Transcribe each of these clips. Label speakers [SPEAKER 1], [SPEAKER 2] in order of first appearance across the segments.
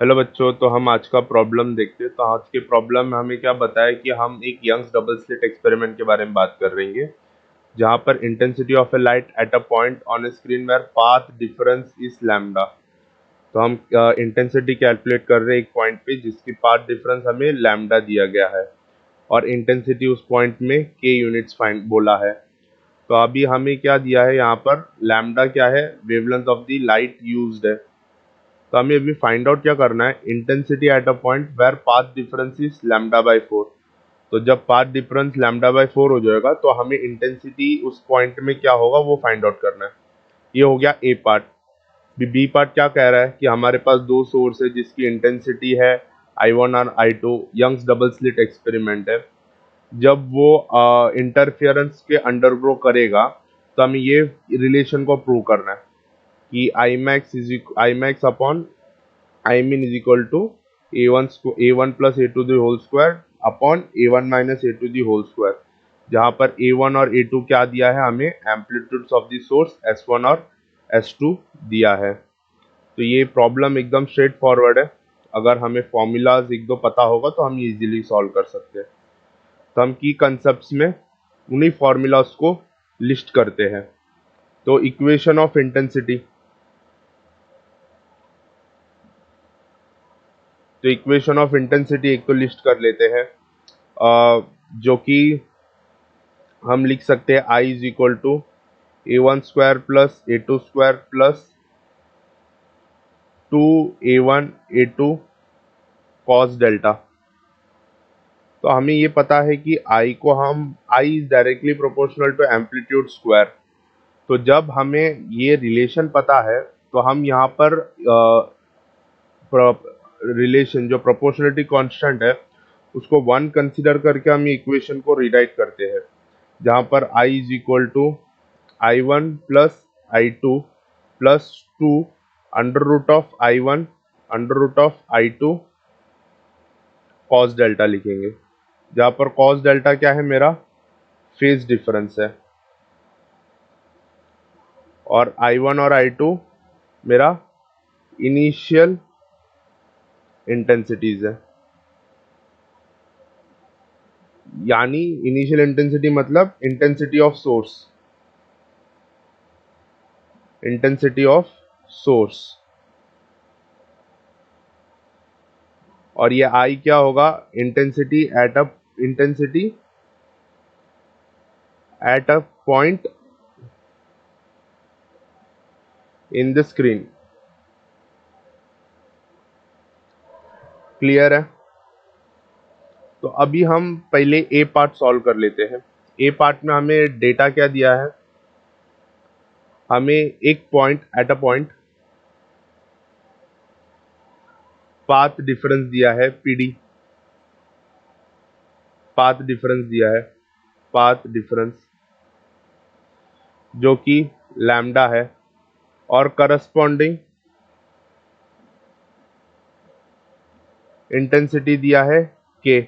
[SPEAKER 1] Hello बच्चों, तो हम आज का प्रॉब्लम देखते हैं। तो आज के प्रॉब्लम में हमें क्या बताया कि हम एक यंग्स डबल स्लिट एक्सपेरिमेंट के बारे में बात कर रहे हैं, जहां पर intensity of a light at a point on a screen where path difference is lambda. तो हम इंटेंसिटी कैलकुलेट कर रहे हैं एक पॉइंट पे जिसकी पाथ डिफरेंस हमें लैम्डा दिया गया है, और इंटेंसिटी उस पॉइंट में के यूनिट्स फाइंड बोला है। तो अभी हमें क्या दिया है यहाँ पर, लैम्डा क्या है, wavelength of the light used है। तो हमें अभी फाइंड आउट क्या करना है, intensity at a point where path difference is lambda by 4। तो जब पाथ डिफरेंस लैम्डा बाई 4 हो जाएगा तो हमें इंटेंसिटी उस पॉइंट में क्या होगा वो फाइंड आउट करना है। ये हो गया ए पार्ट। बी पार्ट क्या कह रहा है कि हमारे पास दो सोर्स है जिसकी इंटेंसिटी है I1 और I2। Young's double slit experiment है। जब वो इंटरफियरेंस के अंडरगो करेगा तो हमें ये रिलेशन को प्रूव करना है कि I max upon I min is equal to a one plus a two the whole square upon a one minus a two the whole square, जहाँ पर ए वन और ए टू क्या दिया है हमें, amplitudes of the source S one और S to दिया है। तो ये प्रॉब्लम एकदम स्ट्रेट फॉरवर्ड है। अगर हमें फॉर्मूलाज एक दो पता होगा तो हम इजीली सॉल्व कर सकते हैं। तो हम की कंसेप्ट्स में उन्हीं फॉर्मूलाज को लिस्ट करते हैं। तो इक्वेशन ऑफ इंटेंसिटी, तो इक्वेशन ऑफ इंटेंसिटी एक तो लिस्ट कर लेते हैं, जो कि हम लिख सकते हैं I is equal to A1 square plus A2 square plus 2A1 A2 cos delta. तो हमें ये पता है कि I is directly proportional to amplitude square. तो जब हमें ये रिलेशन पता है तो हम यहाँ पर रिलेशन जो प्रोपोर्शनलिटी कांस्टेंट है उसको 1 कंसीडर करके हम इक्वेशन को रिराइट करते हैं, जहाँ पर I is equal to I1 plus I2 plus 2 under root of I1 under root of I2 cos delta लिखेंगे, जहाँ पर कॉस डेल्टा क्या है, मेरा फेज डिफरेंस है, और I1 और I2 मेरा इनिशियल इंटेंसिटीज है। यानी इनिशियल इंटेंसिटी मतलब intensity of source, intensity of source. और ये आई क्या होगा, intensity at a point in the screen. Clear है? तो अभी हम पहले ए पार्ट सॉल्व कर लेते हैं। ए पार्ट में हमें डेटा क्या दिया है, हमें एक point eight a point path difference दिया है पीडी, पाथ डिफरेंस दिया है, पाथ डिफरेंस जो कि लैम्डा है, और करस्पॉन्डिंग इंटेंसिटी दिया है के।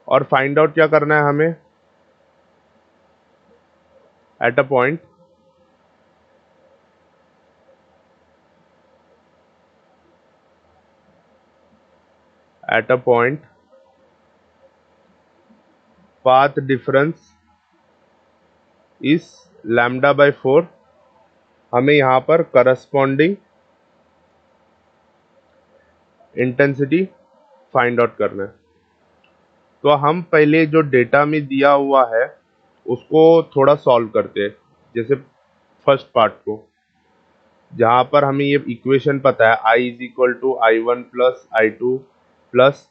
[SPEAKER 1] और फाइंड आउट क्या करना है हमें, eight a point eight a point path difference इस लैम्डा बाय 4। हमें यहाँ पर करस्पॉन्डिंग इंटेंसिटी फाइंड आउट करना है। तो हम पहले जो डेटा में दिया हुआ है उसको थोड़ा सॉल्व करते हैं। जैसे फर्स्ट पार्ट को, जहाँ पर हमें ये इक्वेशन पता है I is equal to I1 plus I2 plus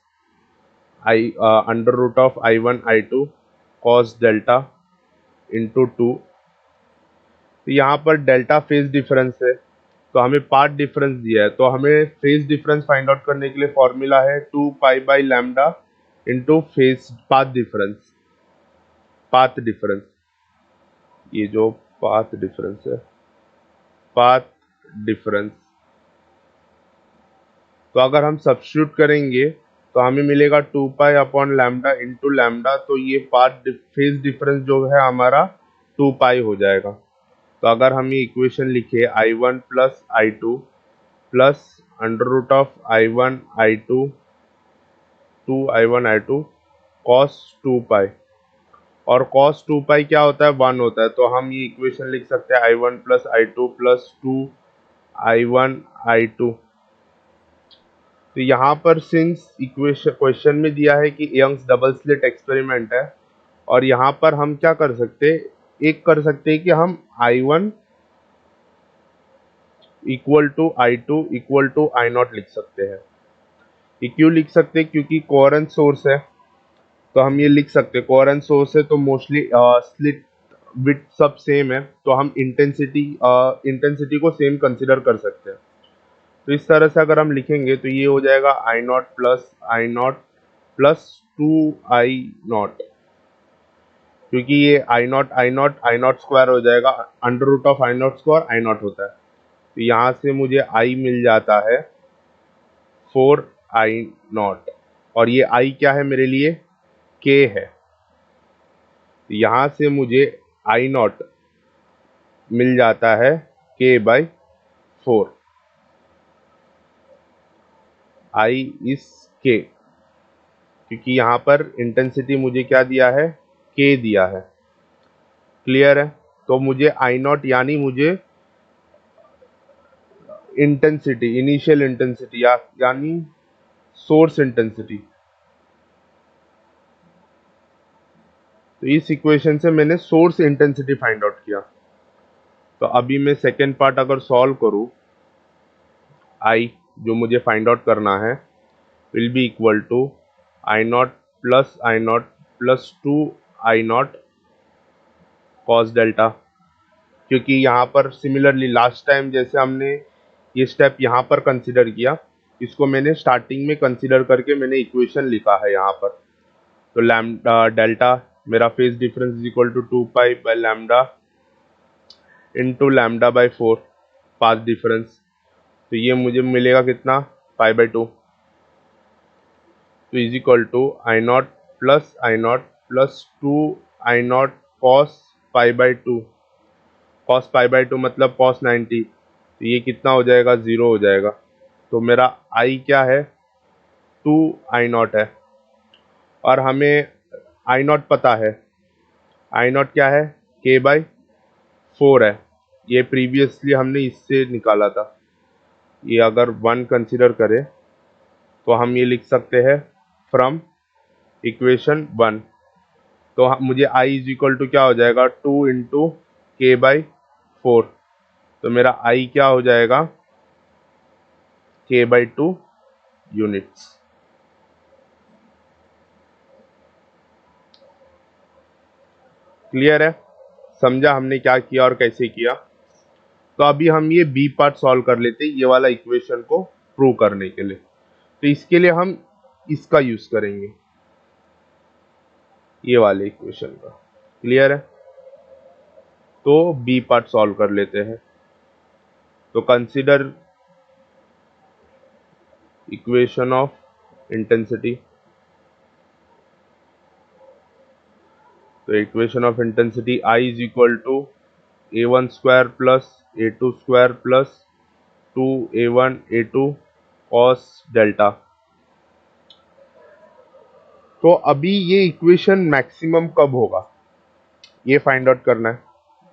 [SPEAKER 1] I under root of I1 I2 cos delta into 2। तो यहाँ पर डेल्टा फेज डिफरेंस है, तो हमें पाथ डिफरेंस दिया है, तो हमें फेज डिफरेंस फाइंड आउट करने के लिए फॉर्मूला है 2 pi by lambda into phase path difference. Path difference, ये जो पाथ डिफरेंस है, पाथ डिफरेंस, तो अगर हम सब्स्टिट्यूट करेंगे तो हमें मिलेगा 2 pi upon lambda into lambda. तो ये फेज डिफरेंस जो है हमारा 2 पाई हो जाएगा। तो अगर हम ये इक्वेशन लिखे I1 plus I2 plus under root of I1 I2 2 I1 I2 cos 2 pi, और cos 2 पाई क्या होता है, 1 होता है। तो हम ये इक्वेशन लिख सकते हैं I1 plus I2 plus 2 I1 I2। तो यहाँ पर सिंस इक्वेशन क्वेश्चन में दिया है कि यंग्स डबल स्लिट एक्सपेरिमेंट है, और यहाँ पर हम क्या कर सकते हैं, एक कर सकते हैं कि हम I1 equal to I2 equal to I0 लिख सकते हैं। ये क्यों लिख सकते हैं, क्योंकि कोहेरेंट सोर्स है, तो हम ये लिख सकते हैं। कोहेरेंट सोर्स है तो मोस्टली स्लिट विड्थ सब सेम है, तो हम इंटेंसिटी को सेम कंसिडर कर सकते हैं। तो इस तरह से अगर हम लिखेंगे तो ये हो जाएगा I0 प्लस 2I0, क्योंकि ये I0 स्क्वायर हो जाएगा, under root of I0 square I0 होता है। तो यहाँ से मुझे I मिल जाता है 4I0, और ये I क्या है मेरे लिए, K है। तो यहाँ से मुझे I0 मिल जाता है K/4। I इज K, क्योंकि यहाँ पर इंटेंसिटी मुझे क्या दिया है, K दिया है। क्लियर है। तो मुझे I0 यानी मुझे इंटेंसिटी, इनिशियल इंटेंसिटी यानी सोर्स इंटेंसिटी, तो इस इक्वेशन से मैंने सोर्स इंटेंसिटी फाइंड आउट किया। तो अभी मैं सेकेंड पार्ट अगर सॉल्व करूं, I जो मुझे फाइंड आउट करना है will be equal to I0 plus 2I0 cos delta, क्योंकि यहाँ पर सिमिलरली लास्ट टाइम जैसे हमने ये स्टेप यहाँ पर कंसिडर किया, इसको मैंने स्टार्टिंग में कंसिडर करके मैंने इक्वेशन लिखा है यहाँ पर। तो लैम्डा डेल्टा मेरा phase difference is equal to 2 pi by lambda into λ/4 path difference. तो ये मुझे मिलेगा कितना, π/2। तो is equal to I0 plus 2I0 cos π/2, cos π/2 मतलब कॉस 90। तो ये कितना हो जाएगा, 0 हो जाएगा। तो मेरा I क्या है, 2I0 है, और हमें I0 पता है। I0 क्या है, K/4 है। ये प्रीवियसली हमने इससे निकाला था। ये अगर 1 कंसिडर करें तो हम ये लिख सकते हैं फ्रॉम इक्वेशन 1। तो मुझे I इज इक्वल टू क्या हो जाएगा, 2 इंटू K/4। तो मेरा I क्या हो जाएगा, K/2 यूनिट्स। क्लियर है, समझा हमने क्या किया और कैसे किया। तो अभी हम ये बी पार्ट सॉल्व कर लेते हैं, ये वाला इक्वेशन को प्रूव करने के लिए। तो इसके लिए हम इसका यूज करेंगे, ये वाले इक्वेशन का। क्लियर है, तो बी पार्ट सॉल्व कर लेते हैं। तो कंसीडर इक्वेशन ऑफ इंटेंसिटी। तो equation of intensity I is equal to A1 square plus A2 square plus 2A1 A2 cos delta. तो अभी ये इक्वेशन मैक्सिमम कब होगा ये फाइंड आउट करना है।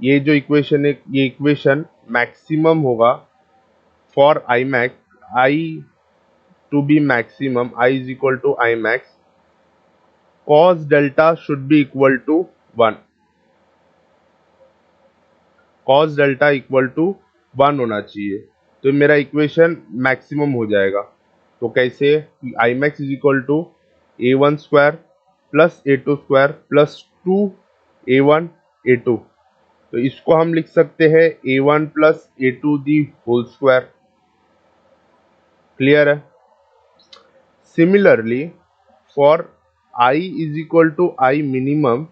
[SPEAKER 1] ये जो इक्वेशन है, ये इक्वेशन मैक्सिमम होगा for I max, I to be maximum, I is equal to I max, cos delta should be equal to 1। cos delta equal to 1 होना चाहिए, तो मेरा इक्वेशन मैक्सिमम हो जाएगा। तो कैसे, I max is equal to A1 square plus A2 square plus 2A1 A2। तो इसको हम लिख सकते हैं A1 plus A2 the whole square. Clear है। Similarly for I is equal to I minimum,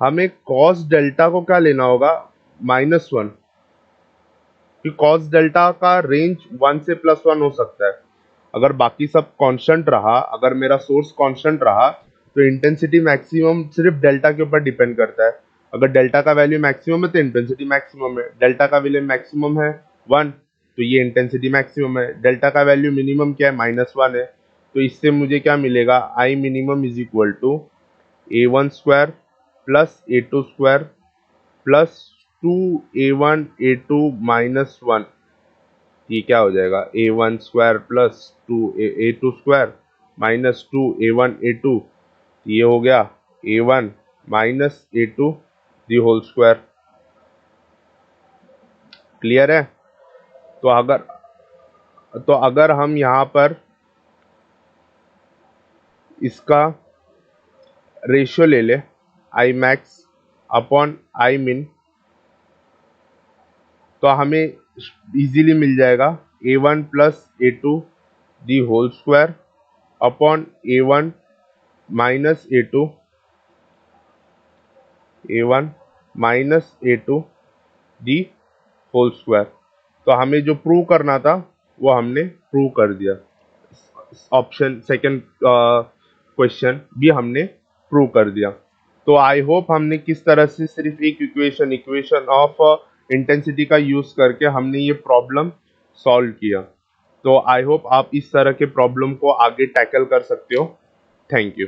[SPEAKER 1] हमें cos डेल्टा को क्या लेना होगा, -1, कि cos डेल्टा का रेंज 1 से +1 हो सकता है। अगर बाकी सब कांस्टेंट रहा, अगर मेरा सोर्स कांस्टेंट रहा, तो इंटेंसिटी मैक्सिमम सिर्फ डेल्टा के ऊपर डिपेंड करता है। अगर डेल्टा का वैल्यू मैक्सिमम है तो इंटेंसिटी मैक्सिमम है। डेल्टा का वैल्यू मैक्सिमम है 1, तो ये इंटेंसिटी मैक्सिमम है। डेल्टा का वैल्यू मिनिमम क्या है, -1 है। तो इससे मुझे क्या मिलेगा, I minimum is equal to A1 square plus A2 square plus 2A1 A2 -1। ये क्या हो जाएगा, A1 square plus 2A2 square minus 2A1 A2। ये हो गया A1 minus A2 the whole square. Clear है? तो अगर हम यहाँ पर इसका रेशियो ले ले, आई मैक्स अपॉन आई मिन, तो हमें इजीली मिल जाएगा A1 plus A2 the whole square upon A1 minus A1 minus A2 the whole square. तो हमें जो प्रूव करना था वो हमने प्रूव कर दिया। ऑप्शन सेकंड क्वेश्चन भी हमने प्रूव कर दिया। तो आई होप हमने किस तरह से सिर्फ एक इक्वेशन ऑफ इंटेंसिटी का यूज करके हमने ये प्रॉब्लम सॉल्व किया। तो आई होप आप इस तरह के प्रॉब्लम को आगे टैकल कर सकते हो। Thank you.